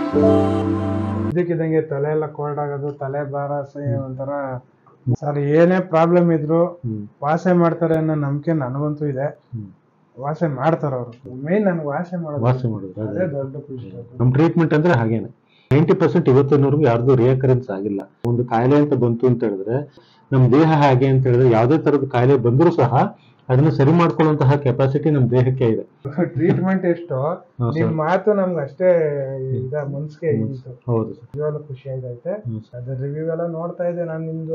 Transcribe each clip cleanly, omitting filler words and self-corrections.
ಇದಕ್ಕಿದಂಗೆ ತಲೆ ಎಲ್ಲ ಕೋಲ್ಡ್ ಆಗೋದು, ತಲೆ ಭಾರ, ಒಂಥರ ಸರ್ ಏನೇ ಪ್ರಾಬ್ಲಮ್ ಇದ್ರು ವಾಸೆ ಮಾಡ್ತಾರೆ ಅನ್ನೋ ನಂಬಿಕೆ ನನಗಂತೂ ಇದೆ. ವಾಸೆ ಮಾಡ್ತಾರ ಅವರು. ಮೇನ್ ನನ್ಗೆ ವಾಸೆ ಮಾಡೋದು ಅದೇ ದೊಡ್ಡ ಖುಷಿ. ನಮ್ ಟ್ರೀಟ್ಮೆಂಟ್ ಅಂದ್ರೆ ಹಾಗೇನೆ 90% ಇವತ್ತಿನವರೆಗೂ ಯಾರ್ದು ರಿಯಕರೆನ್ಸ್ ಆಗಿಲ್ಲ. ಒಂದು ಕಾಯಿಲೆ ಅಂತ ಬಂತು ಅಂತ ಹೇಳಿದ್ರೆ ನಮ್ ದೇಹ ಹಾಗೆ ಅಂತ ಹೇಳಿದ್ರೆ ಯಾವ್ದೇ ತರದ ಕಾಯಿಲೆ ಬಂದರೂ ಸಹ ಅದನ್ನ ಸರಿ ಮಾಡ್ಕೊಳ್ಳುವಂತಹ ಕೆಪಾಸಿಟಿ ನಮ್ ದೇಹಕ್ಕೆ ಇದೆ. ಟ್ರೀಟ್ಮೆಂಟ್ ಎಷ್ಟು ನಿಮ್ ಮಾತು ನಮ್ಗೆ ಅಷ್ಟೇ ಮನ್ಸಿಗೆ ಇತ್ತು. ಹೌದು ನಿಜವಾಗ್ಲೂ ಖುಷಿ ಆಗೈತೆ. ಅದ್ರ ರಿವ್ಯೂ ಎಲ್ಲ ನೋಡ್ತಾ ಇದ್ದೆ ನಾನು ನಿಮ್ದು.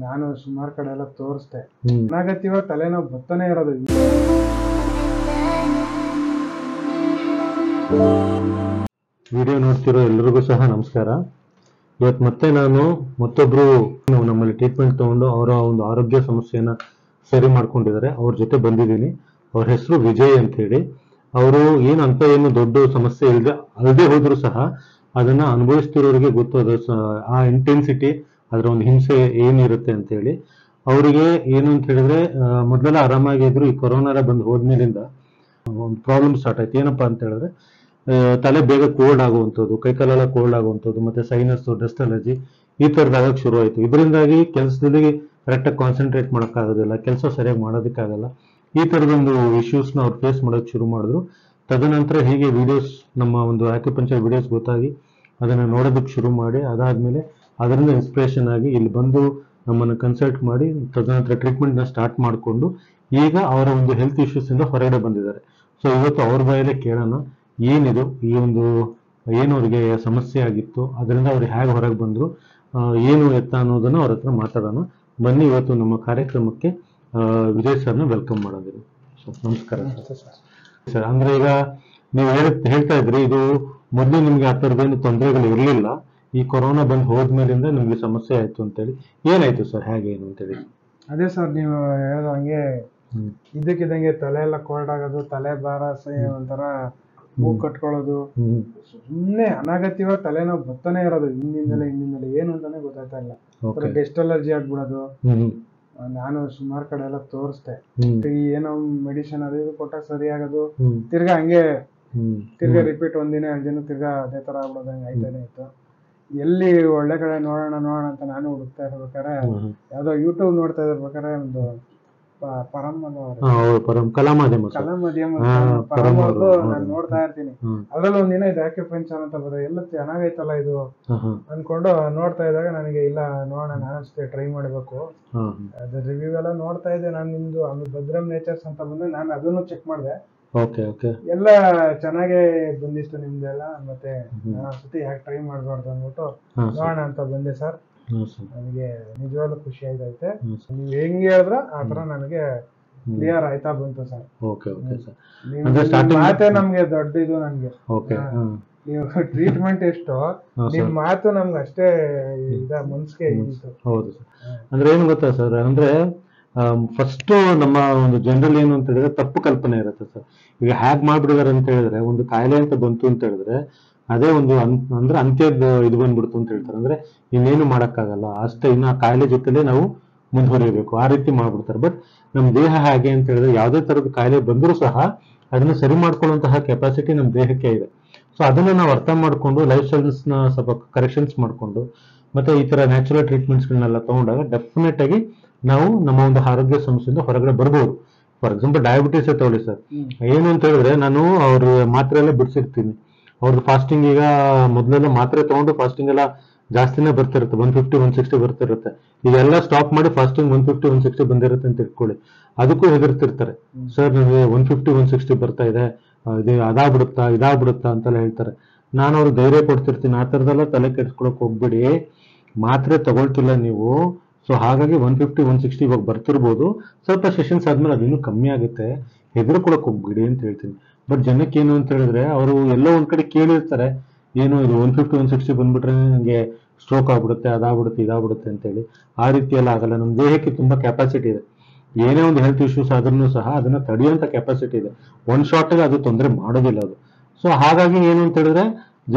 ನಾನು ಸುಮಾರು ಕಡೆ ಎಲ್ಲ ತೋರಿಸ್ದೆ. ಏನಾಗತ್ತಿವ ತಲೆನೋವು ಬರ್ತಾನೆ ಇರೋದು. ವಿಡಿಯೋ ನೋಡ್ತಿರೋ ಎಲ್ರಿಗೂ ಸಹ ನಮಸ್ಕಾರ. ಇವತ್ತು ಮತ್ತೆ ನಾನು ಮತ್ತೊಬ್ರು ನಮ್ಮಲ್ಲಿ ಟ್ರೀಟ್ಮೆಂಟ್ ತಗೊಂಡು ಅವರ ಒಂದು ಆರೋಗ್ಯ ಸಮಸ್ಯೆಯನ್ನ ಸರಿ ಮಾಡ್ಕೊಂಡಿದ್ದಾರೆ. ಅವ್ರ ಜೊತೆ ಬಂದಿದ್ದೀನಿ. ಅವ್ರ ಹೆಸರು ವಿಜಯ್ ಅಂತ ಹೇಳಿ. ಅವರು ಏನು ದೊಡ್ಡ ಸಮಸ್ಯೆ ಅಲ್ಲದೆ ಹೋದ್ರು ಸಹ ಅದನ್ನ ಅನುಭವಿಸ್ತಿರೋರಿಗೆ ಗೊತ್ತು ಆ ಇಂಟೆನ್ಸಿಟಿ, ಅದರ ಒಂದು ಹಿಂಸೆ ಏನಿರುತ್ತೆ ಅಂತ ಹೇಳಿ. ಅವರಿಗೆ ಏನು ಅಂತ ಹೇಳಿದ್ರೆ ಮೊದಲೆಲ್ಲ ಆರಾಮಾಗಿದ್ರು. ಈ ಕೊರೋನಾ ಬಂದು ಹೋದ್ಮೇಲಿಂದ ಒಂದು ಪ್ರಾಬ್ಲಮ್ ಸ್ಟಾರ್ಟ್ ಆಯ್ತು. ಏನಪ್ಪಾ ಅಂತ ಹೇಳಿದ್ರೆ ತಲೆ ಬೇಗ ಕೋಲ್ಡ್ ಆಗುವಂಥದ್ದು, ಕೈಕಾಲೆಲ್ಲ ಕೋಲ್ಡ್ ಆಗುವಂಥದ್ದು, ಮತ್ತೆ ಸೈನಸ್, ಡಸ್ಟ್ ಅಲರ್ಜಿ ಈ ತರದಾಗಕ್ಕೆ ಶುರು ಆಯ್ತು. ಇದರಿಂದಾಗಿ ಕೆಲಸದಲ್ಲಿ ಕರೆಕ್ಟಾಗಿ ಕಾನ್ಸಂಟ್ರೇಟ್ ಮಾಡೋಕ್ಕಾಗೋದಿಲ್ಲ, ಕೆಲಸ ಸರಿಯಾಗಿ ಮಾಡೋದಕ್ಕಾಗಲ್ಲ. ಈ ತರದೊಂದು ಇಶ್ಯೂಸ್ನ ಅವ್ರು ಫೇಸ್ ಮಾಡೋಕೆ ಶುರು ಮಾಡಿದ್ರು. ತದನಂತರ ಹೀಗೆ ವಿಡಿಯೋಸ್, ನಮ್ಮ ಒಂದು ಆಕ್ಯುಪಂಕ್ಚರ್ ವಿಡಿಯೋಸ್ ಗೊತ್ತಾಗಿ ಅದನ್ನ ನೋಡೋದಕ್ಕೆ ಶುರು ಮಾಡಿ, ಅದಾದ್ಮೇಲೆ ಅದರಿಂದ ಇನ್ಸ್ಪಿರೇಷನ್ ಆಗಿ ಇಲ್ಲಿ ಬಂದು ನಮ್ಮನ್ನು ಕನ್ಸಲ್ಟ್ ಮಾಡಿ ತದನಂತರ ಟ್ರೀಟ್ಮೆಂಟ್ನ ಸ್ಟಾರ್ಟ್ ಮಾಡಿಕೊಂಡು ಈಗ ಅವರ ಒಂದು ಹೆಲ್ತ್ ಇಶ್ಯೂಸ್ ಇಂದ ಹೊರಗಡೆ ಬಂದಿದ್ದಾರೆ. ಸೊ ಇವತ್ತು ಅವ್ರ ಬಾಯಲ್ಲೇ ಕೇಳೋಣ ಏನಿದು, ಈ ಒಂದು ಏನು ಅವ್ರಿಗೆ ಸಮಸ್ಯೆ ಆಗಿತ್ತು, ಅದರಿಂದ ಅವ್ರಿಗೆ ಹೇಗೆ ಹೊರಗೆ ಬಂದ್ರು, ಏನು ಎತ್ತ ಅನ್ನೋದನ್ನ ಅವ್ರ ಹತ್ರ ಮಾತಾಡೋಣ. ಬನ್ನಿ ಇವತ್ತು ನಮ್ಮ ಕಾರ್ಯಕ್ರಮಕ್ಕೆ ವಿಜಯ್ ಸರ್ನ ವೆಲ್ಕಮ್ ಮಾಡೋದಿರಿ. ನಮಸ್ಕಾರ ಸರ್. ಅಂದ್ರೆ ಈಗ ನೀವು ಹೇಳ್ತಾ ಇದ್ರಿ ಇದು ಮೊದಲು ನಿಮ್ಗೆ ಆ ಥರದ್ದೇನು ತೊಂದರೆಗಳು ಇರಲಿಲ್ಲ, ಈ ಕೊರೋನಾ ಬಂದು ಹೋದ್ಮೇಲಿಂದ ನಿಮ್ಗೆ ಸಮಸ್ಯೆ ಆಯ್ತು ಅಂತೇಳಿ. ಏನಾಯ್ತು ಸರ್, ಹೇಗೆ ಏನು ಅಂತೇಳಿ? ಅದೇ ಸರ್ ನೀವು ಹೇಳೋ ಹಂಗೆ ಇದಕ್ಕಿದಂಗೆ ತಲೆ ಎಲ್ಲ ಕೋಲ್ಡ್ ಆಗೋದು, ತಲೆ ಭಾರ, ಒಂಥರ ಮೂಗ್ ಕಟ್ಕೊಳ್ಳೋದು, ಸುಮ್ನೆ ಅನಾಗತ್ಯವ ತಲೆನೋವು ಬರ್ತಾನೆ ಇರೋದು. ಹಿಂದಿಂದಲೇ ಏನು ಅಂತಾನೆ ಗೊತ್ತಾಗ್ತಾ ಇಲ್ಲ. ಡಸ್ಟ್ ಅಲರ್ಜಿ ಆಗ್ಬಿಡೋದು. ನಾನು ಸುಮಾರು ಕಡೆ ಎಲ್ಲ ತೋರಿಸ್ದೆ. ಈ ಏನೋ ಮೆಡಿಸಿನ್ ಅದು ಇದು ಕೊಟ್ಟಾಗ ಸರಿ ಆಗೋದು, ತಿರ್ಗಾ ಹಂಗೆ ತಿರ್ಗಾ ರಿಪೀಟ್ ಒಂದಿನ 2 ದಿನ ತಿರ್ಗಾ ಅದೇ ತರ ಆಗ್ಬಿಡೋದು. ಹಂಗೆ ಆಯ್ತಾನೆ ಇತ್ತು. ಎಲ್ಲಿ ಒಳ್ಳೆ ಕಡೆ ನೋಡೋಣ ಅಂತ ನಾನು ಹುಡುಕ್ತಾ ಇರ್ಬೇಕಾರೆ ಯಾವ್ದೋ ಯೂಟ್ಯೂಬ್ ನೋಡ್ತಾ ಇರ್ಬೇಕಾರೆ ಒಂದು ಕಲಾಮಾಧ್ಯಮ ನಾನು ನೋಡ್ತಾ ಇರ್ತೀನಿ. ಅದ್ರಲ್ಲಿ ಒಂದಿನ ಇದು ಆಕ್ಯುಪಂಕ್ಚರ್ ಅಂತ ಬರೋದು. ಎಲ್ಲ ಚೆನ್ನಾಗೈತಲ್ಲ ಇದು ಅನ್ಕೊಂಡು ನೋಡ್ತಾ ಇದ್ದಾಗ ನನಗೆ ಇಲ್ಲ ನೋಡೋಣ, ನಾನು ಟ್ರೈ ಮಾಡ್ಬೇಕು. ಅದ್ರ ರಿವ್ಯೂ ಎಲ್ಲ ನೋಡ್ತಾ ಇದ್ದೆ ನಾನು ನಿಮ್ದು. ಆಮೇಲೆ ಭದ್ರಂ ನೇಚರ್ಸ್ ಅಂತ ಬಂದ್ರೆ ನಾನು ಅದನ್ನು ಚೆಕ್ ಮಾಡಿದೆ. ಎಲ್ಲ ಚೆನ್ನಾಗೇ ಬಂದಿತ್ತು ನಿಮ್ದೆಲ್ಲ. ಮತ್ತೆ ನಾನು ಯಾಕೆ ಟ್ರೈ ಮಾಡ್ಬಾರ್ದು ಅಂದ್ಬಿಟ್ಟು ನೋಡೋಣ ಅಂತ ಬಂದೆ ಸರ್. ನನಗೆ ನಿಜವಾಗ್ಲೂ ಖುಷಿ ಆಗೈತೆ. ನೀವ್ ಹೆಂಗ್ ಹೇಳಿದ್ರ ಆತರ ನನಗೆ ಕ್ಲಿಯರ್ ಆಯ್ತಾ ಬಂತು ಸರ್. ಮಾತೇ ನಮ್ಗೆ ದೊಡ್ಡ ಇದು. ನನ್ಗೆ ನೀವು ಟ್ರೀಟ್ಮೆಂಟ್ ಎಷ್ಟು ನಿಮ್ ಮಾತು ನಮ್ಗೆ ಅಷ್ಟೇ ಮನ್ಸಿಗೆ ಇತ್ತು. ಹೌದು ಸರ್. ಅಂದ್ರೆ ಏನ್ ಗೊತ್ತಾ ಸರ್, ಅಂದ್ರೆ ಫಸ್ಟ್ ನಮ್ಮ ಒಂದು ಜನರಲ್ ಏನು ಅಂತ ಹೇಳಿದ್ರೆ ತಪ್ಪು ಕಲ್ಪನೆ ಇರುತ್ತೆ ಸರ್. ಈಗ ಹ್ಯಾಗ್ ಮಾಡ್ಬಿಡಿದಾರೆ ಅಂತ ಹೇಳಿದ್ರೆ, ಒಂದು ಕಾಯಿಲೆ ಅಂತ ಬಂತು ಅಂತ ಹೇಳಿದ್ರೆ ಅದೇ ಒಂದು ಅಂದ್ರೆ ಅಂತ್ಯದ ಇದು ಬಂದ್ಬಿಡ್ತು ಅಂತ ಹೇಳ್ತಾರೆ. ಅಂದ್ರೆ ಇನ್ನೇನು ಮಾಡಕ್ಕಾಗಲ್ಲ ಅಷ್ಟೇ, ಇನ್ನು ಆ ಕಾಯಿಲೆ ಜೊತೆಲೆ ನಾವು ಮುಂದುವರಿಯಬೇಕು, ಆ ರೀತಿ ಮಾಡ್ಬಿಡ್ತಾರೆ. ಬಟ್ ನಮ್ ದೇಹ ಹಾಗೆ ಅಂತ ಹೇಳಿದ್ರೆ ಯಾವ್ದೇ ತರದ ಕಾಯಿಲೆ ಬಂದರೂ ಸಹ ಅದನ್ನ ಸರಿ ಮಾಡ್ಕೊಳ್ಳುವಂತಹ ಕೆಪಾಸಿಟಿ ನಮ್ ದೇಹಕ್ಕೆ ಇದೆ. ಸೊ ಅದನ್ನ ನಾವು ಅರ್ಥ ಮಾಡ್ಕೊಂಡು ಲೈಫ್ ಸ್ಟೈಲ್ಸ್ ನ ಸ್ವಲ್ಪ ಕರೆಕ್ಷನ್ಸ್ ಮಾಡ್ಕೊಂಡು ಮತ್ತೆ ಈ ತರ ನ್ಯಾಚುರಲ್ ಟ್ರೀಟ್ಮೆಂಟ್ಸ್ ಗಳನ್ನೆಲ್ಲ ತಗೊಂಡಾಗ ಡೆಫಿನೆಟ್ ಆಗಿ ನಾವು ನಮ್ಮ ಒಂದು ಆರೋಗ್ಯ ಸಮಸ್ಯೆಯಿಂದ ಹೊರಗಡೆ ಬರ್ಬೋದು. ಫಾರ್ ಎಕ್ಸಾಂಪಲ್ ಡಯಾಬಿಟಿಸ್ ತಗೊಳ್ಳಿ ಸರ್. ಏನು ಅಂತ ಹೇಳಿದ್ರೆ ನಾನು ಅವ್ರ ಮಾತ್ರೆ ಎಲ್ಲ ಬಿಡಿಸಿರ್ತೀನಿ. ಅವ್ರದ್ದು ಫಾಸ್ಟಿಂಗ್ ಈಗ ಮೊದಲೆಲ್ಲ ಮಾತ್ರೆ ತಗೊಂಡು ಫಾಸ್ಟಿಂಗ್ ಎಲ್ಲ ಜಾಸ್ತಿನೇ ಬರ್ತಿರುತ್ತೆ, 150 160 ಬರ್ತಿರುತ್ತೆ. ಇದೆಲ್ಲ ಸ್ಟಾಪ್ ಮಾಡಿ ಫಾಸ್ಟಿಂಗ್ 150 160 ಬಂದಿರುತ್ತೆ ಅಂತ ಇಟ್ಕೊಳ್ಳಿ. ಅದಕ್ಕೂ ಹೆದರ್ತಿರ್ತಾರೆ. ಸರ್ ನನಗೆ 150 160 ಬರ್ತಾ ಇದೆ, ಇದು ಇದಾಗ್ಬಿಡುತ್ತಾ ಅಂತೆಲ್ಲ ಹೇಳ್ತಾರೆ. ನಾನು ಅವ್ರಿಗೆ ಧೈರ್ಯ ಕೊಡ್ತಿರ್ತೀನಿ, ಆ ಥರದೆಲ್ಲ ತಲೆ ಕೆಡ್ಸ್ಕೊಳಕ್ ಹೋಗ್ಬೇಡಿ, ಮಾತ್ರೆ ತಗೊಳ್ತಿಲ್ಲ ನೀವು. ಸೊ ಹಾಗಾಗಿ 150 160 ಇವಾಗ ಬರ್ತಿರ್ಬೋದು, ಸ್ವಲ್ಪ ಸೆಷನ್ಸ್ ಆದ್ಮೇಲೆ ಅದು ಇನ್ನೂ ಕಮ್ಮಿ ಆಗುತ್ತೆ, ಹೆದರ್ಕೊಳಕ್ ಹೋಗ್ಬೇಡಿ ಅಂತ ಹೇಳ್ತೀನಿ. ಬಟ್ ಜನಕ್ಕೆ ಏನು ಅಂತ ಹೇಳಿದ್ರೆ ಅವರು ಎಲ್ಲೋ ಒಂದ್ ಕಡೆ ಕೇಳಿರ್ತಾರೆ, ಏನು ಇದು 150 160 ಬಂದ್ಬಿಟ್ರೆ ನನಗೆ ಸ್ಟ್ರೋಕ್ ಆಗ್ಬಿಡುತ್ತೆ, ಅದಾಗ್ಬಿಡುತ್ತೆ ಇದಾಗ್ಬಿಡುತ್ತೆ ಅಂತೇಳಿ. ಆ ರೀತಿ ಎಲ್ಲ ಆಗಲ್ಲ. ನಮ್ಮ ದೇಹಕ್ಕೆ ತುಂಬಾ ಕೆಪಾಸಿಟಿ ಇದೆ. ಏನೇ ಒಂದು ಹೆಲ್ತ್ ಇಶ್ಯೂಸ್ ಆದ್ರೂ ಸಹ ಅದನ್ನ ತಡೆಯುವಂತ ಕೆಪಾಸಿಟಿ ಇದೆ. ಒಂದ್ ಶಾರ್ಟ್ ಅದು ತೊಂದರೆ ಮಾಡೋದಿಲ್ಲ ಅದು. ಸೊ ಹಾಗಾಗಿ ಏನು ಅಂತ ಹೇಳಿದ್ರೆ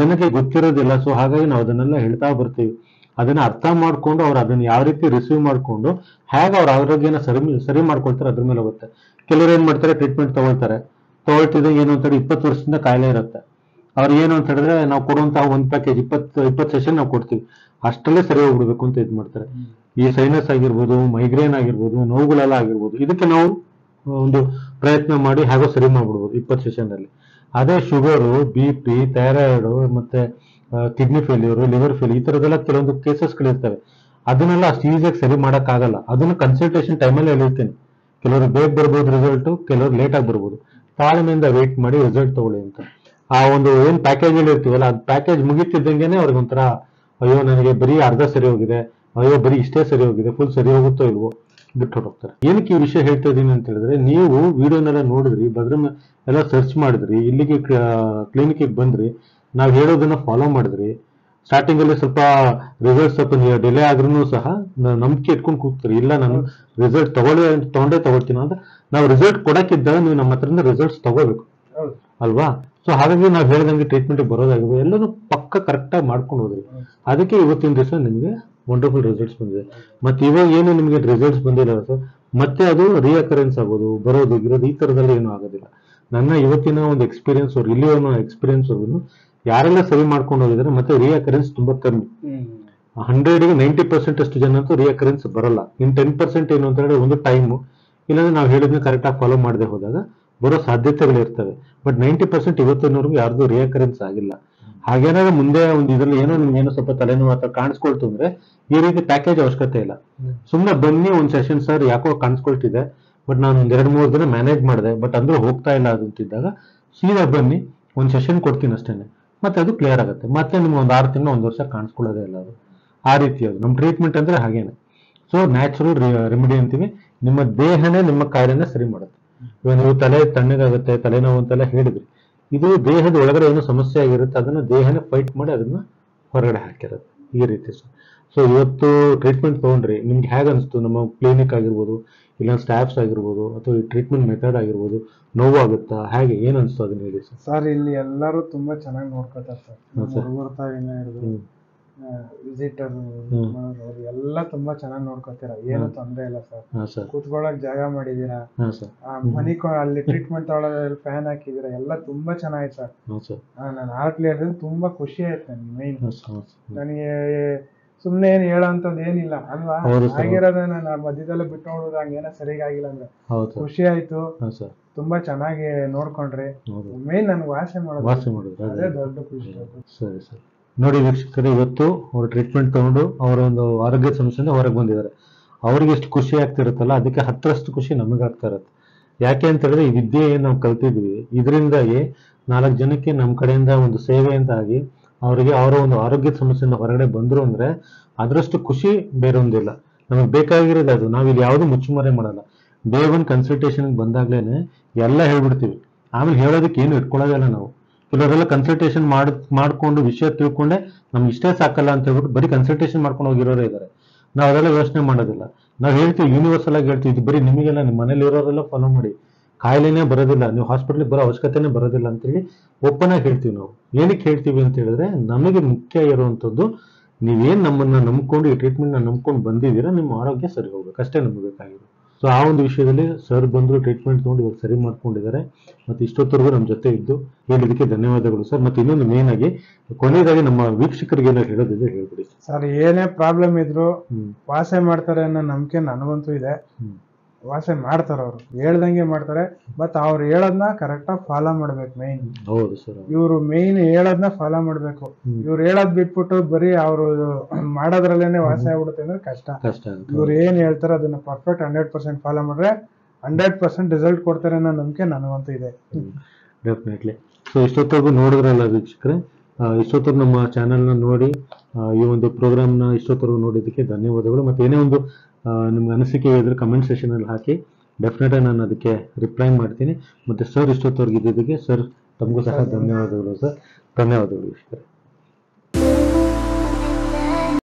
ಜನಕ್ಕೆ ಗೊತ್ತಿರೋದಿಲ್ಲ. ಸೊ ಹಾಗಾಗಿ ನಾವು ಅದನ್ನೆಲ್ಲ ಹೇಳ್ತಾ ಬರ್ತೀವಿ. ಅದನ್ನ ಅರ್ಥ ಮಾಡ್ಕೊಂಡು ಅವ್ರು ಅದನ್ನ ಯಾವ ರೀತಿ ರಿಸೀವ್ ಮಾಡ್ಕೊಂಡು ಹೇಗೆ ಅವ್ರ ಆರೋಗ್ಯನ ಸರಿ ಮಾಡ್ಕೊಳ್ತಾರೆ ಅದ್ರ ಮೇಲೆ ಹೋಗುತ್ತೆ. ಕೆಲವರು ಏನ್ ಮಾಡ್ತಾರೆ, ಟ್ರೀಟ್ಮೆಂಟ್ ತಗೊಳ್ತಿದ್ದಂಗೆ ಏನು ಅಂತಾರೆ 20 ವರ್ಷದಿಂದ ಕಾಯಿಲೆ ಇರುತ್ತೆ. ಅವ್ರು ಏನು ಅಂತ ಹೇಳಿದ್ರೆ ನಾವು ಕೊಡುವಂತಹ ಒಂದು ಪ್ಯಾಕೇಜ್ 20 ಸೆಷನ್ ನಾವು ಕೊಡ್ತೀವಿ, ಅಷ್ಟರಲ್ಲೇ ಸರಿ ಹೋಗ್ಬಿಡ್ಬೇಕು ಅಂತ ಇದು ಮಾಡ್ತಾರೆ. ಈ ಸೈನಸ್ ಆಗಿರ್ಬೋದು, ಮೈಗ್ರೇನ್ ಆಗಿರ್ಬೋದು, ನೋವುಗಳೆಲ್ಲ ಆಗಿರ್ಬೋದು, ಇದಕ್ಕೆ ನಾವು ಒಂದು ಪ್ರಯತ್ನ ಮಾಡಿ ಹಾಗೋ ಸರಿ ಮಾಡ್ಬಿಡ್ಬೋದು 20 ಸೆಷನ್ ಅಲ್ಲಿ. ಅದೇ ಶುಗರು, BP, ಥೈರಾಯ್ಡ್, ಮತ್ತೆ ಕಿಡ್ನಿ ಫೇಲ್ಯೂರ್, ಲಿವರ್ ಫೇಲ್ಯೂರ್, ಈ ತರದೆಲ್ಲ ಕೆಲವೊಂದು ಕೇಸಸ್ಗಳಿರ್ತವೆ. ಅದನ್ನೆಲ್ಲ ಅಷ್ಟು ಈಸಿಯಾಗಿ ಸರಿ ಮಾಡೋಕ್ಕಾಗಲ್ಲ. ಅದನ್ನು ಕನ್ಸಲ್ಟೇಷನ್ ಟೈಮಲ್ಲಿ ಹೇಳಿರ್ತೇನೆ. ಕೆಲವರು ಬೇಗ ಬರ್ಬೋದು ರಿಸಲ್ಟ್, ಕೆಲವರು ಲೇಟ್ ಆಗಿ ಬರ್ಬೋದು. ತಾಳ್ಮೆಯಿಂದ ವೇಟ್ ಮಾಡಿ ರಿಸಲ್ಟ್ ತಗೊಳ್ಳಿ ಅಂತ. ಆ ಒಂದು ಏನ್ ಪ್ಯಾಕೇಜ್ ಅಲ್ಲಿ ಇರ್ತೀವಲ್ಲ, ಅದು ಪ್ಯಾಕೇಜ್ ಮುಗಿತಿದ್ದಂಗೆನೆ ಅವ್ರಿಗೆ ಒಂಥರ ಅಯ್ಯೋ ನನಗೆ ಬರೀ ಅರ್ಧ ಸರಿ ಹೋಗಿದೆ, ಅಯ್ಯೋ ಬರೀ ಇಷ್ಟೇ ಸರಿ ಹೋಗಿದೆ, ಫುಲ್ ಸರಿ ಹೋಗುತ್ತೋ ಇಲ್ವೋ ಬಿಟ್ಟು ಹೋಗ್ತಾರೆ. ಏನಕ್ಕೆ ಈ ವಿಷಯ ಹೇಳ್ತಾ ಇದ್ದೀನಿ ಅಂತ ಹೇಳಿದ್ರೆ, ನೀವು ವಿಡಿಯೋನೆಲ್ಲ ನೋಡಿದ್ರಿ, ಎಲ್ಲ ಸರ್ಚ್ ಮಾಡಿದ್ರಿ, ಇಲ್ಲಿಗೆ ಕ್ಲಿನಿಕ್ಗೆ ಬಂದ್ರಿ, ನಾವು ಹೇಳೋದನ್ನ ಫಾಲೋ ಮಾಡಿದ್ರಿ. ಸ್ಟಾರ್ಟಿಂಗ್ ಅಲ್ಲಿ ಸ್ವಲ್ಪ ರಿಸಲ್ಟ್ ಸ್ವಲ್ಪ ಡಿಲೇ ಆದ್ರೂ ಸಹ ನಂಬಿಕೆ ಇಟ್ಕೊಂಡು ಕೂಗ್ತೀರಿ, ಇಲ್ಲ ನಾನು ರಿಸಲ್ಟ್ ತಗೊಂಡೇ ತಗೊಳ್ತೀನಿ ಅಂತ. ನಾವು ರಿಸಲ್ಟ್ ಕೊಡಕ್ಕಿದ್ದಾಗ ನೀವು ನಮ್ಮ ಹತ್ರದಿಂದ ರಿಸಲ್ಟ್ಸ್ ತಗೋಬೇಕು ಅಲ್ವಾ? ಸೊ ಹಾಗಾಗಿ ನಾವು ಹೇಳ್ದಂಗೆ ಟ್ರೀಟ್ಮೆಂಟ್ ಬರೋದಾಗಿರ್ಬೋದು ಎಲ್ಲರೂ ಪಕ್ಕ ಕರೆಕ್ಟ್ ಆಗಿ ಮಾಡ್ಕೊಂಡು ಹೋದ್ರಿ. ಅದಕ್ಕೆ ಇವತ್ತಿನ ದಿವಸ ನಿಮಗೆ ವಂಡರ್ಫುಲ್ ರಿಸಲ್ಟ್ಸ್ ಬಂದಿದೆ. ಮತ್ತೆ ಇವಾಗ ಏನು ನಿಮಗೆ ರಿಸಲ್ಟ್ಸ್ ಬಂದಿಲ್ಲ ಸರ್, ಮತ್ತೆ ಅದು ರಿಅಕರೆನ್ಸ್ ಆಗೋದು, ಬರೋದು ಗಿರೋದು ಈ ತರದಲ್ಲಿ ಏನೂ ಆಗೋದಿಲ್ಲ. ನನ್ನ ಇವತ್ತಿನ ಒಂದು ಎಕ್ಸ್ಪೀರಿಯನ್ಸ್ ಅವ್ರು ಇಲ್ಲಿ ಎಕ್ಸ್ಪೀರಿಯನ್ಸ್ ಅವ್ರು ಯಾರೆಲ್ಲ ಸರಿ ಮಾಡ್ಕೊಂಡು ಹೋಗಿದ್ದಾರೆ, ಮತ್ತೆ ರಿಅಕರೆನ್ಸ್ ತುಂಬಾ ಕಮ್ಮಿ. 100ಗೆ 90% ಅಷ್ಟು ಜನ ಅಂತೂ ರಿಅಕರೆನ್ಸ್ ಬರಲ್ಲ. ಇನ್ 10% ಏನು ಅಂತ ಹೇಳಿದ್ರೆ ಒಂದು ಟೈಮು, ಇಲ್ಲಾಂದ್ರೆ ನಾವು ಹೇಳಿದ್ನ ಕರೆಕ್ಟ್ ಆಗಿ ಫಾಲೋ ಮಾಡದೆ ಹೋದಾಗ ಬರೋ ಸಾಧ್ಯತೆಗಳು ಇರ್ತವೆ. ಬಟ್ 90% ಇವತ್ತಿನವರೆಗೂ ಯಾರ್ದು ರಿಅಕರೆನ್ಸ್ ಆಗಿಲ್ಲ. ಹಾಗೇನಾದ್ರೆ ಮುಂದೆ ಒಂದು ಇದರಲ್ಲಿ ಏನೋ ನಿಮ್ಗೆ ಏನೋ ಸ್ವಲ್ಪ ತಲೆನೋವು ಅಥವಾ ಕಾಣಿಸ್ಕೊಳ್ತು ಅಂದ್ರೆ ಈ ರೀತಿ ಪ್ಯಾಕೇಜ್ ಅವಶ್ಯಕತೆ ಇಲ್ಲ. ಸುಮ್ಮನೆ ಬನ್ನಿ ಒಂದು ಸೆಷನ್, ಸರ್ ಯಾಕೋ ಕಾಣಿಸ್ಕೊಳ್ತಿದೆ ಬಟ್ ನಾನು ಒಂದ್ 2-3 ದಿನ ಮ್ಯಾನೇಜ್ ಮಾಡಿದೆ ಬಟ್ ಅಂದ್ರೂ ಹೋಗ್ತಾ ಇಲ್ಲ ಅದು ಅಂತಿದ್ದಾಗ ಸೀದಾ ಬನ್ನಿ, ಒಂದು ಸೆಷನ್ ಕೊಡ್ತೀನಿ ಅಷ್ಟೇನೆ, ಮತ್ತೆ ಅದು ಕ್ಲಿಯರ್ ಆಗುತ್ತೆ. ಮತ್ತೆ ನಿಮ್ಗೆ ಒಂದು 6 ತಿಂಗಳು 1 ವರ್ಷ ಕಾಣಿಸ್ಕೊಳ್ಳೋದೇ ಇಲ್ಲ ಅದು. ಆ ರೀತಿ ಅದು ನಮ್ಮ ಟ್ರೀಟ್ಮೆಂಟ್ ಅಂದ್ರೆ ಹಾಗೇನೆ. ಸೊ ನ್ಯಾಚುರಲ್ ರೆಮಿಡಿ ಅಂತೀವಿ. ನಿಮ್ಮ ದೇಹನೇ ನಿಮ್ಮ ಕಾಯಿಲೆನ ಸರಿ ಮಾಡುತ್ತೆ. ಇವಾಗ ನೀವು ತಲೆ ತಣ್ಣಗಾಗುತ್ತೆ, ತಲೆನೋವು ಅಂತೆಲ್ಲ ಹೇಳಿದ್ರಿ, ಇದು ದೇಹದ ಒಳಗಡೆ ಏನೋ ಸಮಸ್ಯೆ ಆಗಿರುತ್ತೆ, ಅದನ್ನ ದೇಹನೇ ಫೈಟ್ ಮಾಡಿ ಅದನ್ನ ಹೊರಗಡೆ ಹಾಕಿರುತ್ತೆ ಈ ರೀತಿ. ಸೊ ಇವತ್ತು ಟ್ರೀಟ್ಮೆಂಟ್ ತಗೊಂಡ್ರಿ, ನಿಮ್ಗೆ ಹೇಗೆ ಅನಿಸ್ತು? ನಮ್ಮ ಕ್ಲಿನಿಕ್ ಆಗಿರ್ಬೋದು, ಇಲ್ಲ ಸ್ಟಾಫ್ಸ್ ಆಗಿರ್ಬೋದು, ಅಥವಾ ಈ ಟ್ರೀಟ್ಮೆಂಟ್ ಮೆಥಡ್ ಆಗಿರ್ಬೋದು, ನೋವು ಆಗುತ್ತಾ, ಹೇಗೆ ಏನ್ ಅನಿಸ್ತು ಅದನ್ನ ಹೇಳಿ ಸರ್. ಸರ್ ಇಲ್ಲಿ ಎಲ್ಲರೂ ತುಂಬಾ ಚೆನ್ನಾಗಿ ನೋಡ್ಕೋತಾರೆ ಸರ್. ಹುಡುಗರ್ತಾವಿನ ಹಿಡಿದು ವಿಸಿಟರ್ ಎಲ್ಲ ತುಂಬಾ ಚೆನ್ನಾಗಿ ನೋಡ್ಕೋತೀರ, ಏನು ತೊಂದ್ರೆ ಇಲ್ಲ ಸರ್. ಕೂತ್ಕೊಳ್ಳಕ್ ಜಾಗ ಮಾಡಿದೀರಾ, ಮನಿ ಅಲ್ಲಿ ಟ್ರೀಟ್ಮೆಂಟ್ ತಗೊಳ್ಳೋದ್ರಲ್ಲಿ ಫ್ಯಾನ್ ಹಾಕಿದೀರಾ, ಎಲ್ಲ ತುಂಬಾ ಚೆನ್ನಾಗಿದೆ ಸರ್. ನಾನು ಆರ್ಟ್ಲಿ ತುಂಬಾ ಖುಷಿ ಆಯ್ತು ನನಗೆ. ಮೈನ್ ನನಗೆ ಸುಮ್ನೆ ಏನ್ ಹೇಳೋಂಥದ್ದು ಏನಿಲ್ಲ ಅಲ್ವಾ, ಆಗಿರೋದನ್ನ ನಾನು ಮಧ್ಯದಲ್ಲೇ ಬಿಟ್ಟು ನೋಡೋದು ಹಂಗೇನ ಸರಿಗಾಗಿಲ್ಲ ಅಂದ್ರೆ ಖುಷಿ ಆಯ್ತು. ತುಂಬಾ ಚೆನ್ನಾಗಿ ನೋಡ್ಕೊಂಡ್ರಿ. ಮೇನ್ ನನ್ಗೆ ವಾಸೆ ಮಾಡೋದು ಅದೇ ದೊಡ್ಡ ಖುಷಿ. ಸರಿ ಸರ್. ನೋಡಿ ವೀಕ್ಷಕರೇ, ಇವತ್ತು ಅವ್ರು ಟ್ರೀಟ್ಮೆಂಟ್ ತಗೊಂಡು ಅವರ ಒಂದು ಆರೋಗ್ಯ ಸಮಸ್ಯೆಯಿಂದ ಹೊರಗೆ ಬಂದಿದ್ದಾರೆ. ಅವ್ರಿಗೆ ಎಷ್ಟು ಖುಷಿ ಆಗ್ತಿರುತ್ತಲ್ಲ, ಅದಕ್ಕೆ 10ರಷ್ಟು ಖುಷಿ ನಮಗಾಗ್ತಾ ಇರುತ್ತೆ. ಯಾಕೆ ಅಂತ ಹೇಳಿದ್ರೆ ಈ ವಿದ್ಯೆ ಏನ್ ನಾವು ಕಲ್ತಿದ್ವಿ, ಇದರಿಂದಾಗಿ 4 ಜನಕ್ಕೆ ನಮ್ಮ ಕಡೆಯಿಂದ ಒಂದು ಸೇವೆ ಅಂತ ಆಗಿ ಅವರಿಗೆ ಅವರ ಒಂದು ಆರೋಗ್ಯದ ಸಮಸ್ಯೆಯಿಂದ ಹೊರಗಡೆ ಬಂದ್ರು ಅಂದ್ರೆ ಅದರಷ್ಟು ಖುಷಿ ಬೇರೊಂದಿಲ್ಲ. ನಮಗೆ ಬೇಕಾಗಿರೋದು ಅದು. ನಾವಿಲ್ಲಿ ಯಾವುದು ಮುಚ್ಚುಮರೆ ಮಾಡಲ್ಲ. ಡೇ 1 ಕನ್ಸಲ್ಟೇಷನ್ ಬಂದಾಗ್ಲೇನೆ ಎಲ್ಲ ಹೇಳ್ಬಿಡ್ತೀವಿ. ಆಮೇಲೆ ಹೇಳೋದಕ್ಕೆ ಏನು ಇಟ್ಕೊಳ್ಳೋದಿಲ್ಲ ನಾವು. ಕೆಲವರೆಲ್ಲ ಕನ್ಸಲ್ಟೇಷನ್ ಮಾಡ್ಕೊಂಡು ವಿಷಯ ತಿಳ್ಕೊಂಡೆ ನಮ್ಗೆ ಇಷ್ಟೇ ಸಾಕಲ್ಲ ಅಂತ ಹೇಳ್ಬಿಟ್ಟು ಬರೀ ಕನ್ಸಲ್ಟೇಷನ್ ಮಾಡ್ಕೊಂಡು ಹೋಗಿರೋರೇ ಇದ್ದಾರೆ. ನಾವು ಅದೆಲ್ಲ ಯೋಚನೆ ಮಾಡೋದಿಲ್ಲ. ನಾವು ಹೇಳ್ತೀವಿ, ಯೂನಿವರ್ಸಲ್ ಆಗಿ ಹೇಳ್ತೀವಿ, ಇದು ಬರೀ ನಿಮಗೆಲ್ಲ ನಿಮ್ಮ ಮನೇಲಿ ಇರೋರೆಲ್ಲ ಫಾಲೋ ಮಾಡಿ, ಕಾಯಿಲೆನೇ ಬರೋದಿಲ್ಲ, ನೀವು ಹಾಸ್ಪಿಟ್ಲಿಗೆ ಬರೋ ಅವಶ್ಯಕತೆನೇ ಬರೋದಿಲ್ಲ ಅಂತೇಳಿ ಓಪನ್ ಆಗಿ ಹೇಳ್ತೀವಿ. ನಾವು ಏನಕ್ಕೆ ಹೇಳ್ತೀವಿ ಅಂತ ಹೇಳಿದ್ರೆ, ನಮಗೆ ಮುಖ್ಯ ಇರುವಂತದ್ದು ನೀವೇನ್ ನಮ್ಮನ್ನ ನಂಬ್ಕೊಂಡು ಈ ಟ್ರೀಟ್ಮೆಂಟ್ ನಂಬ್ಕೊಂಡು ಬಂದಿದ್ದೀರಾ, ನಿಮ್ಮ ಆರೋಗ್ಯ ಸರಿ ಹೋಗ್ಬೇಕು ಅಷ್ಟೇ ನಮ್ಗೆ ಬೇಕಾಗಿರೋದು. ಸೊ ಆ ಒಂದು ವಿಷಯದಲ್ಲಿ ಸರ್ ಬಂದ್ರು, ಟ್ರೀಟ್ಮೆಂಟ್ ತಗೊಂಡು ಇವಾಗ ಸರಿ ಮಾಡ್ಕೊಂಡಿದ್ದಾರೆ. ಮತ್ತೆ ಇಷ್ಟೊತ್ತರೆಗೂ ನಮ್ಮ ಜೊತೆ ಇದ್ದು ಹೇಳಿದಕ್ಕೆ ಧನ್ಯವಾದಗಳು ಸರ್. ಮತ್ತೆ ಇನ್ನೊಂದು ಮೇನ್ ಆಗಿ ಕೊನೆಯದಾಗಿ ನಮ್ಮ ವೀಕ್ಷಕರಿಗೆ ಏನಾದ್ರು ಹೇಳೋದಿದ್ರೆ ಹೇಳ್ಬಿಡಿ ಸರ್. ಏನೇ ಪ್ರಾಬ್ಲಮ್ ಇದ್ರು ವಾಸೆ ಮಾಡ್ತಾರೆ ಅನ್ನೋ ನಂಬಿಕೆ ನನಗಂತೂ ಇದೆ. ವಾಸೆ ಮಾಡ್ತಾರ, ಅವ್ರು ಹೇಳ್ದಂಗೆ ಮಾಡ್ತಾರೆ. ಬಟ್ ಅವ್ರು ಹೇಳೋದ್ನ ಕರೆಕ್ಟ್ ಆಗಿ ಫಾಲೋ ಮಾಡ್ಬೇಕು. ಮೈನ್ ಹೌದು ಸರ್, ಇವ್ರು ಮೈನ್ ಹೇಳೋದ್ನ ಫಾಲೋ ಮಾಡ್ಬೇಕು. ಇವ್ರು ಹೇಳೋದ್ ಬಿಟ್ಬಿಟ್ಟು ಬರೀ ಅವ್ರು ಮಾಡೋದ್ರಲ್ಲೇನೆ ವಾಸೆ ಆಗ್ಬಿಡುತ್ತೆ ಅಂದ್ರೆ ಕಷ್ಟ. ಇವ್ರು ಏನ್ ಹೇಳ್ತಾರೆ ಅದನ್ನ ಪರ್ಫೆಕ್ಟ್ 100% ಫಾಲೋ ಮಾಡ್ರೆ 100% ರಿಸಲ್ಟ್ ಕೊಡ್ತಾರೆ ಅನ್ನೋ ನಂಬಿಕೆ ನನಗಂತೂ ಇದೆ. ಡೆಫಿನೆಟ್ಲಿ. ಸೊ ಇಷ್ಟೊತ್ತರೆಗೂ ನೋಡಿದ್ರಲ್ಲ ವೀಕ್ಷಕರೇ, ಇಷ್ಟೊತ್ತರೆಗೂ ನಮ್ಮ ಚಾನೆಲ್ನ ನೋಡಿ ಈ ಒಂದು ಪ್ರೋಗ್ರಾಮ್ನ ಇಷ್ಟೊತ್ತರೆಗೂ ನೋಡಿದ್ದಕ್ಕೆ ಧನ್ಯವಾದಗಳು. ಮತ್ತೆ ಏನೇ ಒಂದು ನಿಮ್ಗೆ ಅನಿಸಿಕೆ ಇದ್ರೆ ಕಮೆಂಟ್ ಸೆಷನ್ ಅಲ್ಲಿ ಹಾಕಿ, ಡೆಫಿನೆಟ್ ಆಗಿ ನಾನು ಅದಕ್ಕೆ ರಿಪ್ಲೈ ಮಾಡ್ತೀನಿ. ಮತ್ತೆ ಸರ್ ಇಷ್ಟೊತ್ತವರೆಗೆ ಇದ್ದಿದ್ದಕ್ಕೆ ಸರ್ ತಮಗೂ ಸಹ ಧನ್ಯವಾದಗಳು ಸರ್. ಧನ್ಯವಾದಗಳು ವೀಕ್ಷಕರೇ.